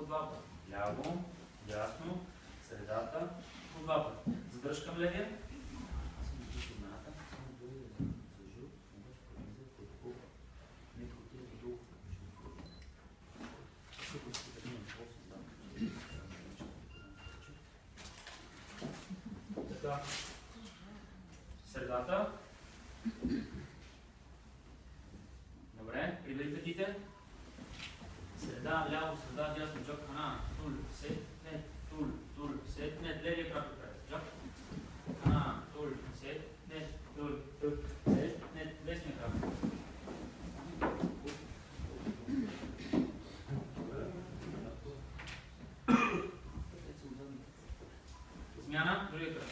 два пъти. Ляво, дясно, средата, по два пъти. Задръж към левия. Така. Средата. Добре, прибери петите. Среда, ляво, среда, дясно, джок, хана, тул, сет, нет, тул, сет, нет, левия крак отпред, джок, хана, тул, сет, нет, тул, сет, нет, десния крак. Смяна, другия крак.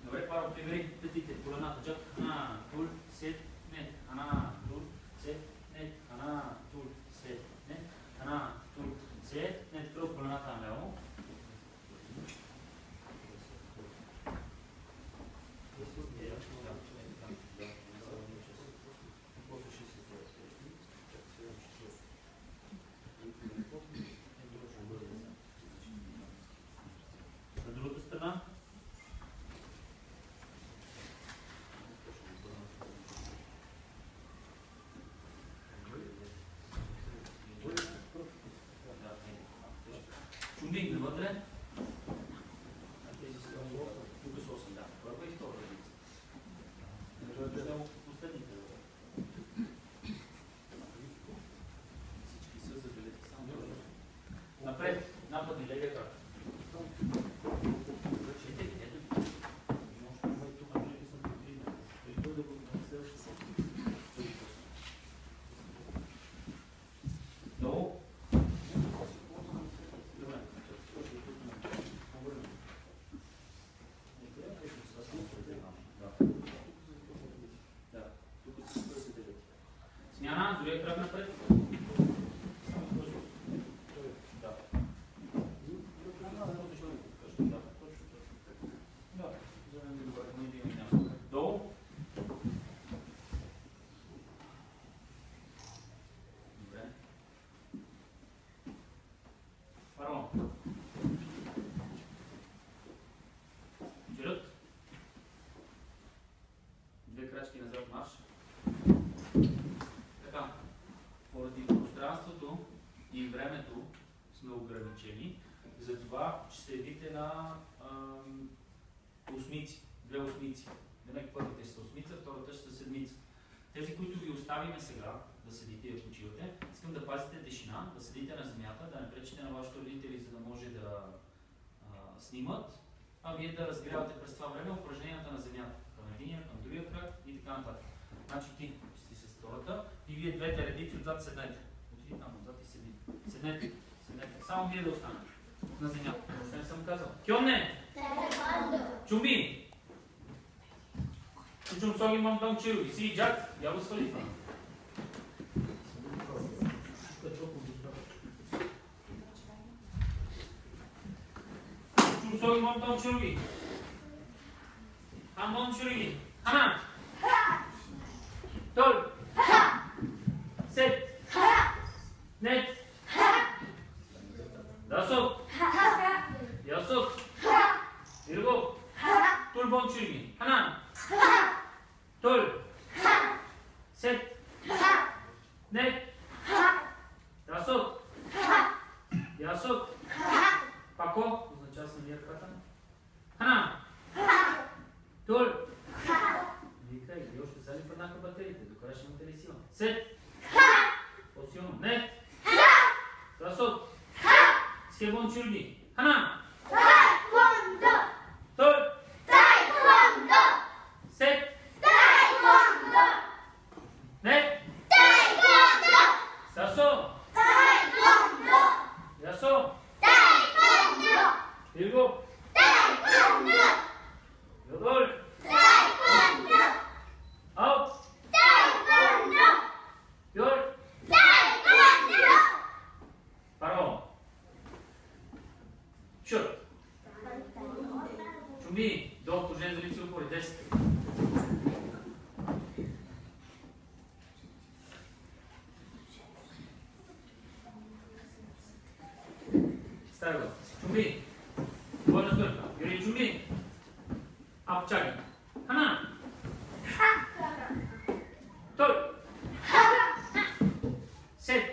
Добре, пара, прибери петите, колената, джок, хана, тул, сет, нет, хана, тул, сет, нет, хана, тул, сет, нет, хана, тул, сет, нет, кръг колената наляво. На другата страна. Чумбик навътре. Тук са 8, да. Първа и втора редица. Последните. Всички са забелете само. Напред, нападни левия крак. Смяна, другия крак напред. Долу. Добре. Пардон. Вперед. Две крачки назад марш. Така, поради пространството и времето сме ограничени, затова ще се явите на осмици, две осмици. Демек първите са осмица, втората ще са седмица. Тези, които ви оставиме сега да седите и да почивате, искам да пазите тишина, да седите на земята, да не пречите на вашите родители, за да може да снимат, а вие да разгрявате през това време упражненията на земята. Към единия, към другия крак и така нататък. Значи ти си с втората и вие двете редици отзад седнете. Отиди там, отзад и седи. Седнете, седнете. Само вие да останете на земята. Още не съм казал. Кьонне! Чумби! Чум соги мам там чируги. Си, джак, я го свали това. Чум соги мам там чируги. Там мам чируги. Хана! Тол! Сет! Нет! Дасот! Ясот! Ирго! Тул бон чируги. Хана! Тол! Сет! Нет! Дасот! Ясот! Пако! Означава съм вие крата. Хана! Тол! Викай, и още сега ли преднаха батериите? Докога ще имате ли сила? Сет! По-силно. Нет! Дасот! Схебон чурги. Хана! Тол! Сет! Нет! Сасо! Ясо! Ирго! Йодол! Ау! Йор! Паро! Стави го. Чумби. Двойна стойка. Юрий, чумби. Апчаги. Хана. Той. Сет.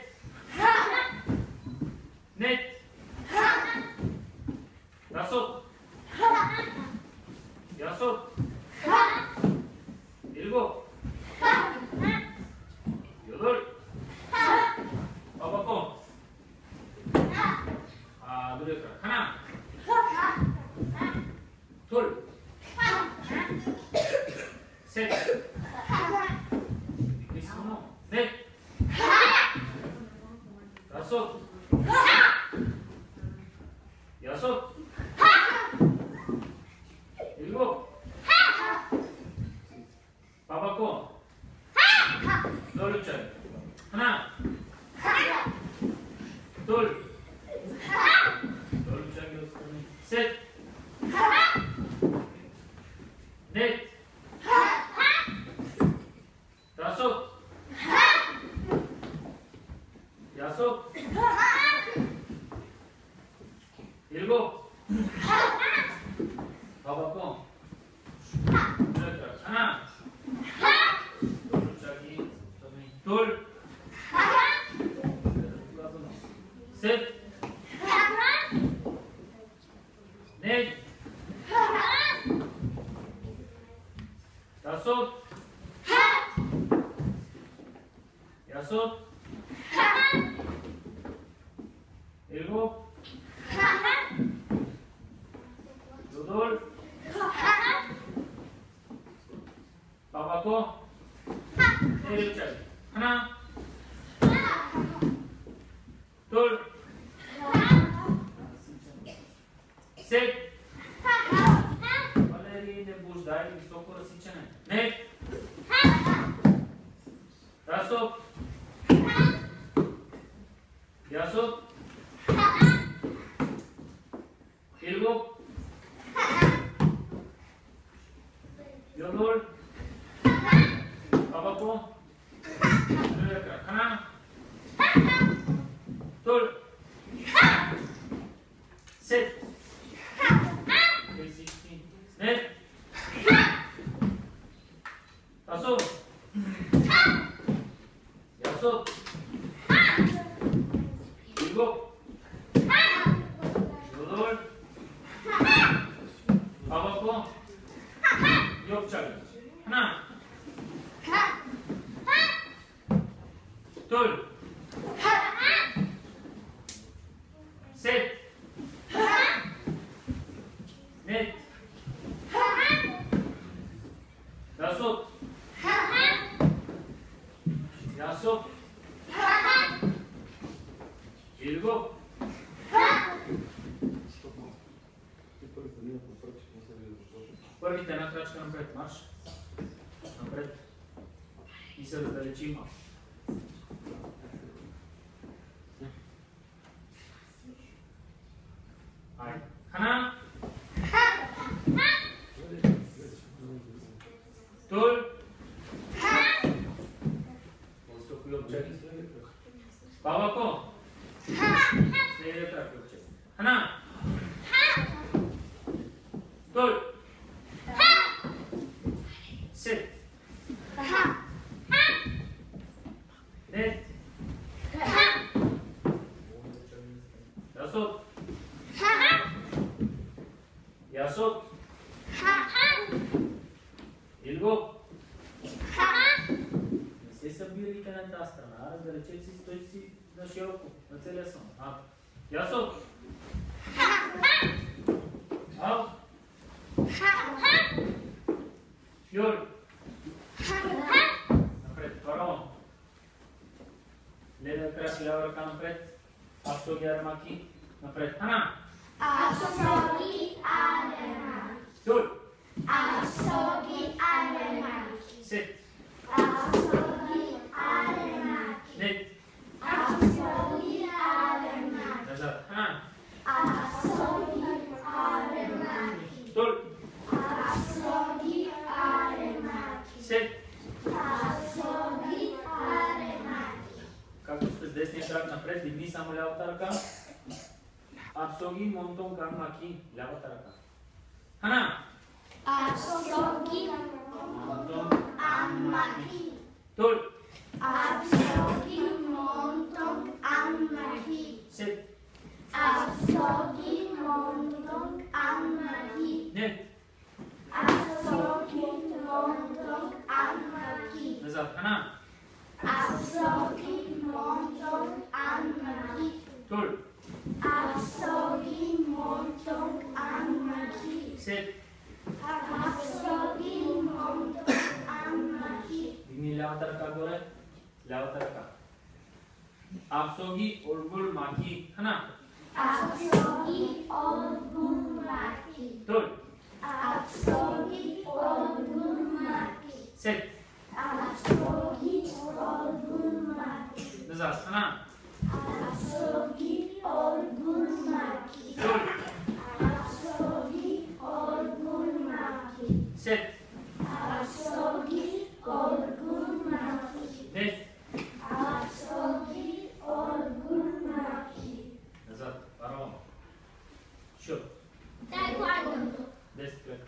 Нет. Дасот. Ясот. Илго. Йодор. Бабако. दूसरे का खाना थोड़ सेट इसमें नेट रासो यासो इल्गो पापा को दौड़ चल खाना दौड़ Set. Net. Dasot. Yasot. Ilgo. Babako. Ana. Tul. Set. Net. Dasot. Yasot. Ilgo. Yodol. Babako. Nerechal. Hana. Tul. Set. Валерий, не блуждай, високо разсичане. Нет. Расот. Ясот. Илго. Йодол. Бабако. Хана. Тул. Сет. Net. Tasot. Yasot. Ilgo. Yodol. Babako. Yopchal. Hana. Tul. Set. Net. Dasot. Yasot. Ilgo. Първите една крачка напред, марш. Напред. И се раздалечим. Айде. Хана. Тул. Babako. Следващия крак учи. Хана. Тул. Сет. Нет. Dasot. Yasot. Ilgo. Не се събирайте на тази страна, раздалечете си, стойте си на широко, на целия сон. Ясот. Ал. Фьор. Напред, фараон. Лева крак, лява ръка напред. Апсоги армаки. Напред. Хана. Апсоги армаки. Тул. Апсоги армаки. Сет. Апсоги армаки. Нет. Апсоги армаки. Назад. Хана. Апсоги армаки. Тул. Апсоги армаки. Сет. Апсоги армаки. Както сте с десния крак напред, дигни само лявата ръка. Абсоги монтон кан маки. Лявата ръка. Хана. Абсоги Монтон. амаки. Тол. Абсоги монтон амаки. Сет. Абсоги монтон амаки. Не. Абсоги монтон амаки. Назад. Хана. Абсоги монтон амаки. Тол. Абсоги монтон амаки. Сет. Абсоги монтон амаки. Дигни лявата ръка горе. Лявата ръка. Абсоги оргул маки. Хана. Абсоги оргумаки. Тол. Абсоги оргумаки. Сет. Абсоги оргумаки. Назад. Хана. Абсоги оргумаки. Тол. Абсоги оргумаки. Сет. Абсоги оргумаки. Дес. Абсоги оргумаки. Назад. Паралон. Шут. Таеквондо. Дес кръг.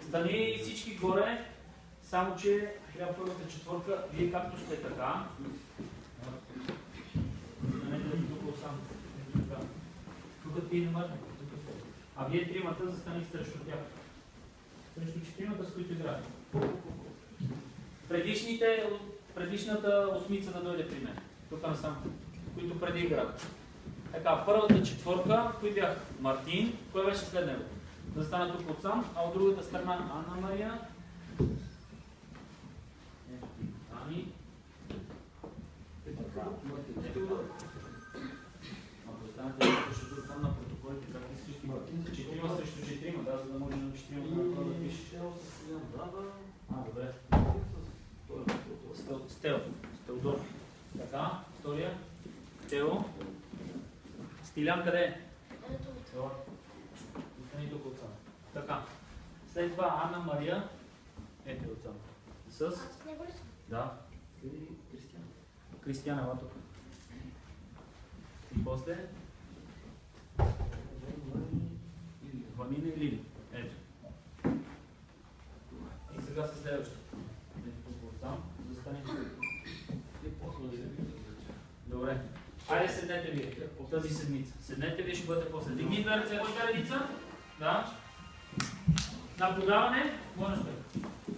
Стани всички горе, само че трябва първата четвърка, вие както сте така. Тук ти не мърне, а вие тримата застанете срещу тях. Срещу четиримата, с които играете. Предишната осмица да дойде при мен. Тук насам, които преди играха. Така, първата четвърка, кои бях? Мартин, кой беше след него? Да стана тук отсам, а от другата страна Анна Мария. Ани. Ако останете срещу там на протоколите, как искаш? Четирима срещу четирима, да, за да може на четирима да пишеш. Добре. Стелдор. Така, втория. Тео. Стилян къде е? Остани тук отсам. Така. След това Анна Мария. Ето отсам. С? Да. Кристияна. Кристияна, ела тук. И после? Ванина и Лили. Ето. И сега се следващото. Ето тук отсам. Застани тук. Добре. Айде седнете вие по тази седмица. Седнете вие, ще бъдете после. Дигни две ръце в редица. Да. На подаване.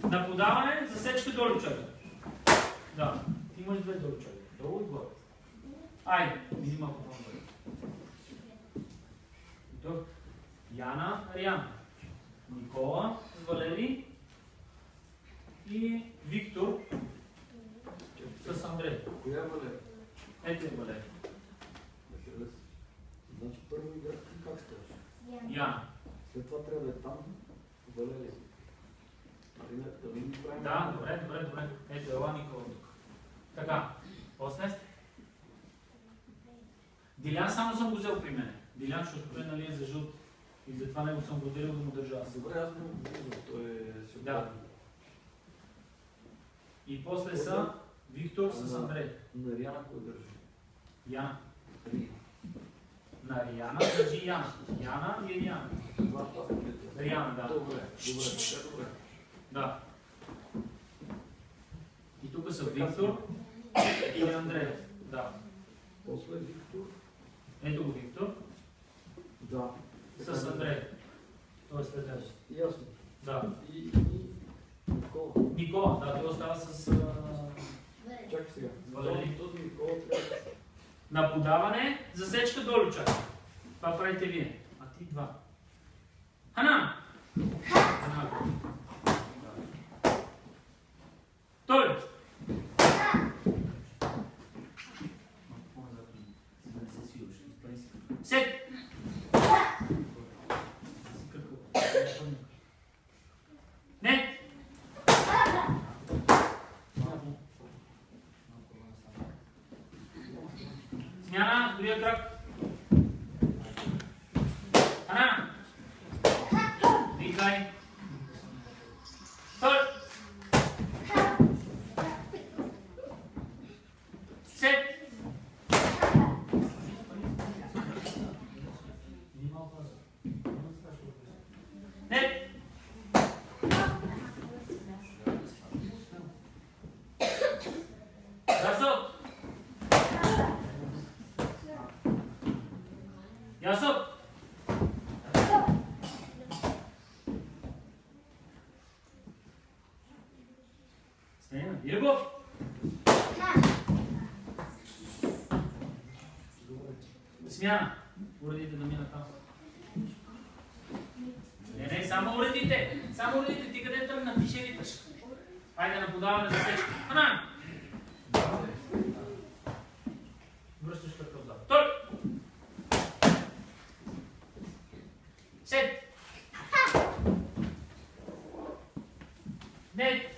На подаване, засечка долу чака. Да. Ти имаш две долу чака. Долу и горе. Айде. Види малко по-добре. И тук. Яна, Ариана. Никола, Валери и Виктор с Андрей. Коя е Валери? Ето е Валери. Значи първо играх ти как ставаш? Яна. След това трябва да е там Валери. Да ви ги правим? Да, добре. Ето ела Никола тук. Така. После? Дилян само съм го взел при мен. Дилян, защото той нали е за жълт. И затова него съм го делил да му държа аз. Добре, аз му виждам, той е сигурен. Да. И после са Виктор с Андрей. На Риана кой държи? Яна. Ри. На Риана държи Яна. Яна и Риана. Това е Риана, да. Добре. Да. И тук са Виктор и Андрей. Да. После Виктор. Ето го Виктор. Да. С Андрей. Той е следващ. Ясно. Да. И Никола. Никола, да, той остава с... Чакай сега. Валери. Този Никола трябва. На подаване, засечка долу чака. Това правите вие. А ти два. Хана! Хана. Той! Сет! Смяна, другия крак. Хана. Викай. Тър. Сет. Нет. Ясот. Ясот. Ирго. Смяна. Уредите да минат там. Не, само уредите. Само уредите. Ти къде там напише виташ. Хайде на подаване за сечка. Хана! Връщаш като отзад. Той! Сет! Не!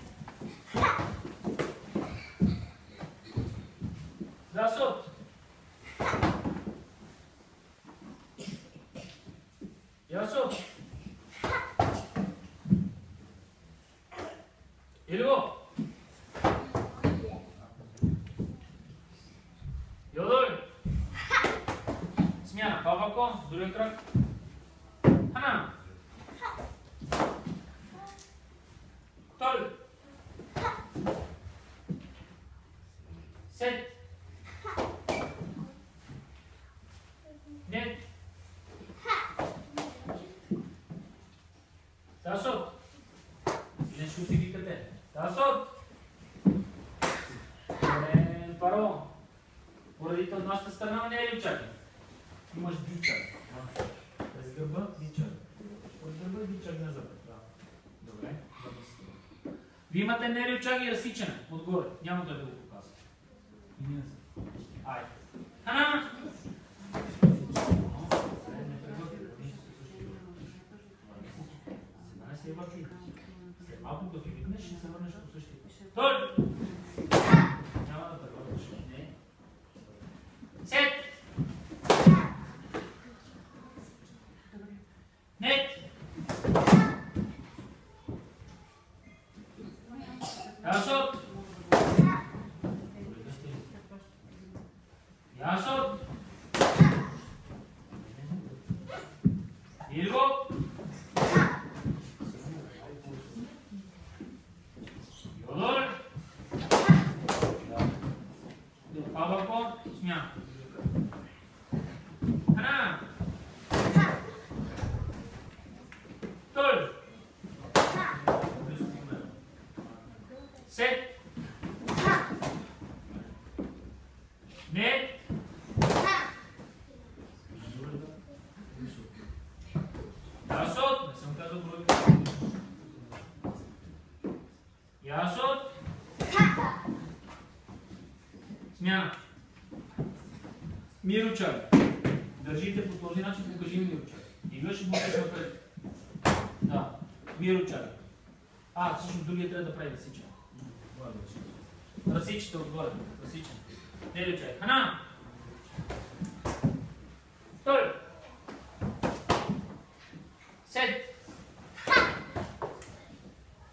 Засот! Ясот! Илго! Йодой! Смяна, папако, с другия крак. Хана! Той! Сет! Нет! Тасот! Нещо ти викате. Тасот! Паро! Поредите от нашата страна не е ли очаква? Имаш дичак. През гърба дичак. От гърба дичак назад. Добре. Вие имате нерючак и разсичане. Отгоре. Няма да го показвам. И ние са. Айде. Хана! След малко като викнеш, ще се върнеш по същия път. Той! Няма да те върнеш. Не. Сет! Нет! Ясот! Ясот! Ирго! Йодор! Павако! Смяна! Хана! Той! Сет! Нет! Ясот! Не съм казал брой. Ясот! Смяна! Мирочак! Държите по този начин, покажи ми мирочак. И вие ще буташ напред. Да, мирочак. Всъщност другия трябва да прави разсичане. Разсичате отгоре. Разсичане. Не ли чай. Хана! Той! Сет!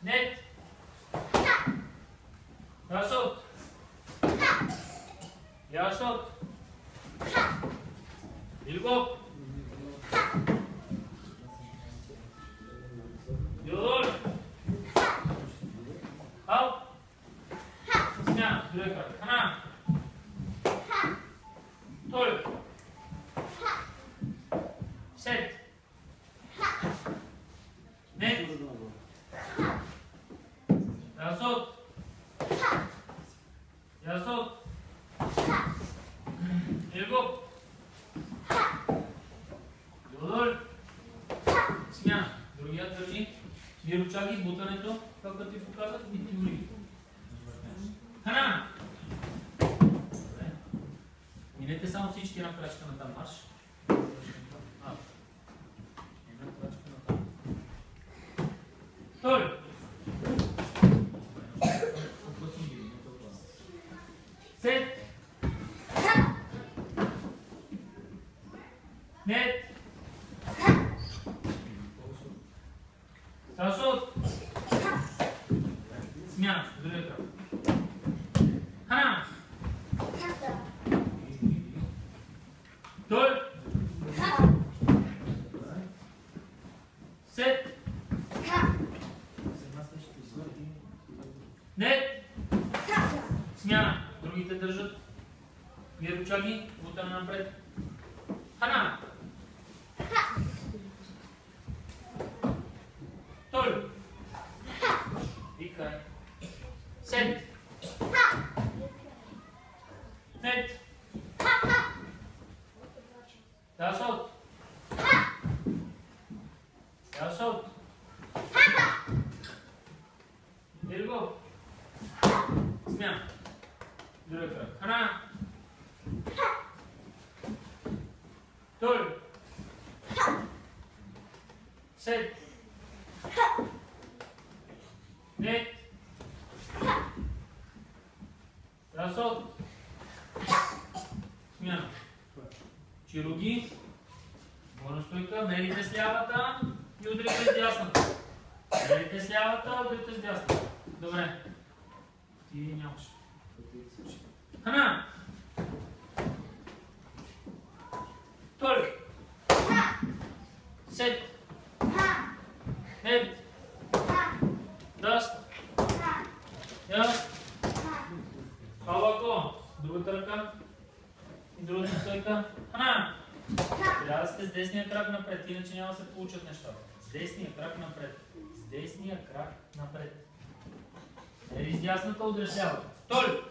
Нет! Ясот! Ясот! Илго! Йодор! Ау! Смяна, другия крак. Хана! Той! Сет! Нет! Ясот! Ясот! Илго! Йодор! Смяна. Другият държи. Мирочаги, бутането, както ти показах, и ти ури. Хана! Минете само всички една крачка на там марш. Една крачка на там. Той! Сет! Нет. Разот. Смяна. Другия крак. Хана. Той. Сет. Нет. Смяна. Другите държат. Вие ръчаги. Бутане напред. Хана. Той. Викай. Сет. Нет. Дасот. Дасот. Дирго. Смяна. Другия крак. Хана. Той. Сет. Нет. Дасот. Смяна. Чироги. Горна стойка. Мерите с лявата и удрите с дясната. Мерите с лявата, удрите с дясната. Добре. Ти нямаш. Хана. Той. Сет. Нет. Даст. Яст. Палако. Другата ръка. И другата стойка. Хана. Трябва да сте с десния крак напред, иначе няма да се получат нещата. С десния крак напред. С десния крак напред. Ери с дясната удресява. Той.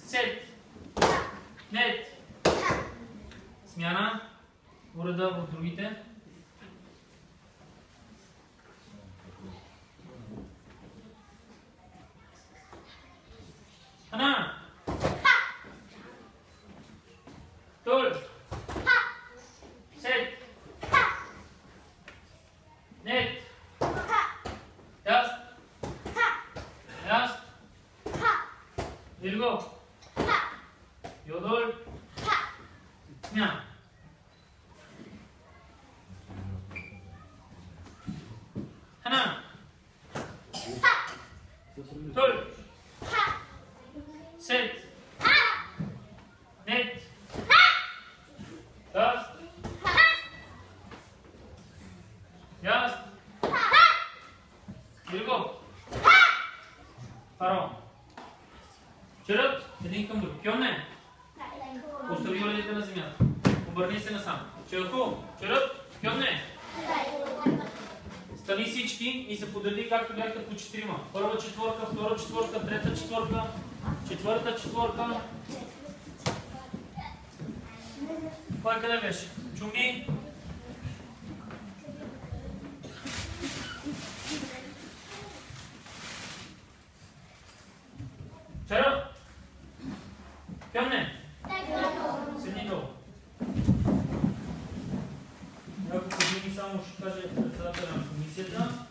Сет. Нет. Смяна. Уреда в другите. Хана. Той. Сет. Нет. Яст. Яст. Дирго. Йодол. Смяна. Хана. Той. Сет. Нет. Яст. Яст. Дирго. Паро. Черът. Един към друг. Кьоне. Остави уредите на земята. Обърни се насам. Черко. Черът. Кьоне. Стани всички и се подреди както бяхте по 4. Първа четворка, втора четворка, трета четворка, четвърта четворка. Кой къде беше? Чуми. Черът. Кьоне. Седни долу. Няколко думи само ще каже председателя на комисията.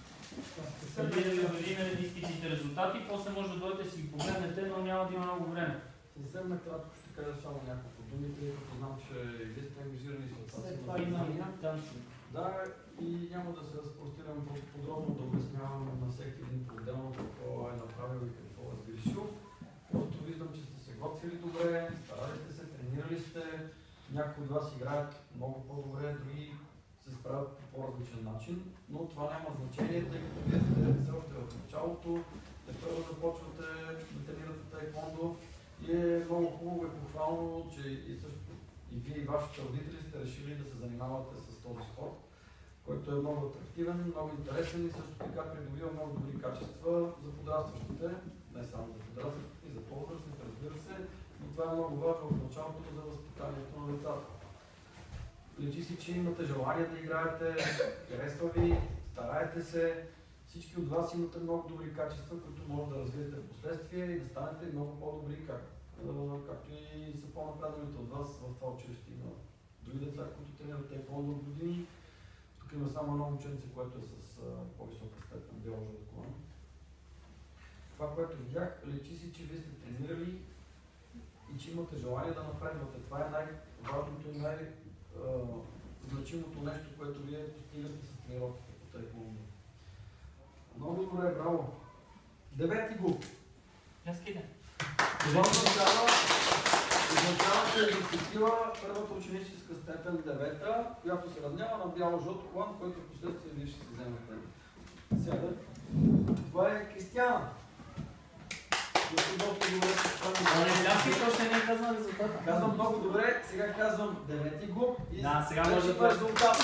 Преди да ви обявим листичните резултати, после може да дойдете си ги погледнете, но няма да има много време. Съвсем накратко ще кажа само няколко думи, тъй като знам, че вие сте ангажирани с това. След това има танци. Да, и няма да се разпростирам подробно да обяснявам на всеки един по-отделно какво е направил и какво е сгрешил. Просто виждам, че сте се готвили добре, старали сте се, тренирали сте. Някои от вас играят много по-добре, други се справят по по-различен начин, но това няма значение, тъй като вие сте все още в началото, те първо започвате да тренирате таеквондо и е много хубаво и похвално, че и вие и вашите родители сте решили да се занимавате с този спорт, който е много атрактивен, много интересен и също така придобива много добри качества за подрастващите, не само за подрастващите, и за по-възрастните, разбира се, но това е много важно в началото за възпитанието на децата. Личи си, че имате желание да играете, харесва ви, стараете се. Всички от вас имате много добри качества, които може да развиете в последствие и да станете много по-добри, както и са по-напредналите от вас в това училище. Има други деца, които тренират таеквондо от години. Тук има само едно ученице, което е с по-висока степен биоложа от колан. Това, което видях, личи си, че вие сте тренирали и че имате желание да напредвате. Това е най-важното и значимото нещо, което вие постигате с тренировките по таеквондо. Много добре, браво. 9-ти гуп. Това означава, че е защитила първата ученическа степен 9-та, която се равнява на бяло-жълто колан, който в последствие вие ще се вземете. Сега. Това е Кристияна. Казвам много добре, сега казвам 9-ти гуп и сега може да резултат.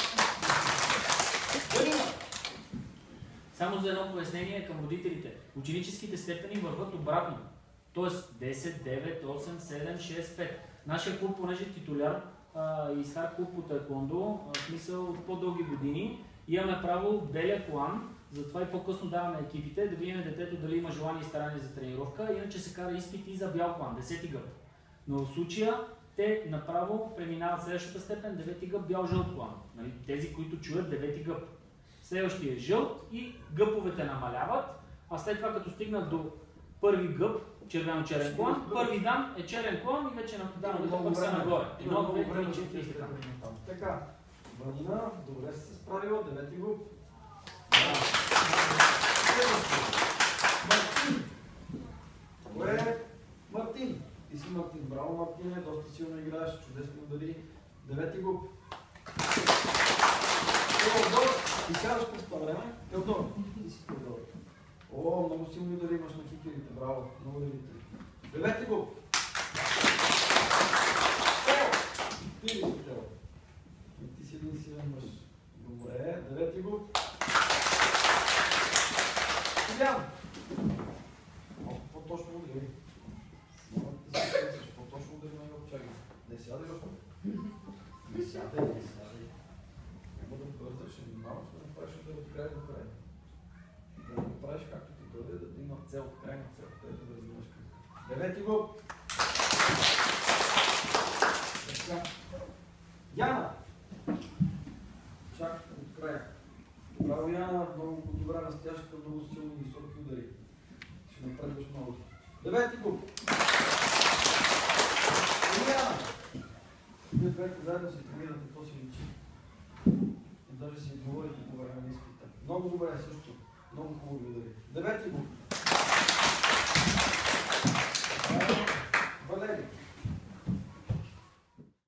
Само за едно пояснение към родителите. Ученическите степени върват обратно. Тоест 10, 9, 8, 7, 6, 5. Нашия клуб, понеже е титуляр и стар клуб по таеквондо, в смисъл от по-дълги години, имаме право белия план, затова и по-късно даваме екипите да видим детето дали има желание и старание за тренировка, иначе се кара изпит и за бял план, 10-ти гъб. Но в случая те направо преминават следващата степен, 9-ти гъб, бял-жълт план. Нали? Тези, които чуят 9-ти гъб. Следващия е жълт и гъповете намаляват, а след това като стигнат до първи гъб, червено-черен клон, първи дан е черен клон и вече данъката пък са нагоре. Едно, две, три, четири и така. Така, Ванина, добре си се справила, 9-ти гуп. Мартин. Кое е Мартин? Ти си Мартин. Браво, Мартине, доста силно играеш, чудесно удари. 9-ти гуп. Теодор, ти сядаш през това време? Теодор, ти си Теодор. О, много силно удари имаш на кикерите, браво, много ударите. 9-ти гуп. Ти ли си Тео? Ти си един силен мъж. Добре, 9-ти гуп. Илян! Малко по-точно удари. Моля да се срещаш, по-точно удари на гълчаги. Не сядай в това. Не сядай, не сядай. Няма да бързаш, малко ще направиш да от край до край. Да го правиш както ти дойде, да има цел, крайна цел, където да развиваш кръка. 9-ти гуп! Така. Яна! Чакай от края. Браво, Яна, много добра растяжка, много силни високи удари. Ще напредваш много. 9-ти гуп! Яна! Вие двете заедно се тренирате, то си личи. И даже си говорите по време на изпита. Много добре също. Много хубави удари. 9-ти гуп! Валери!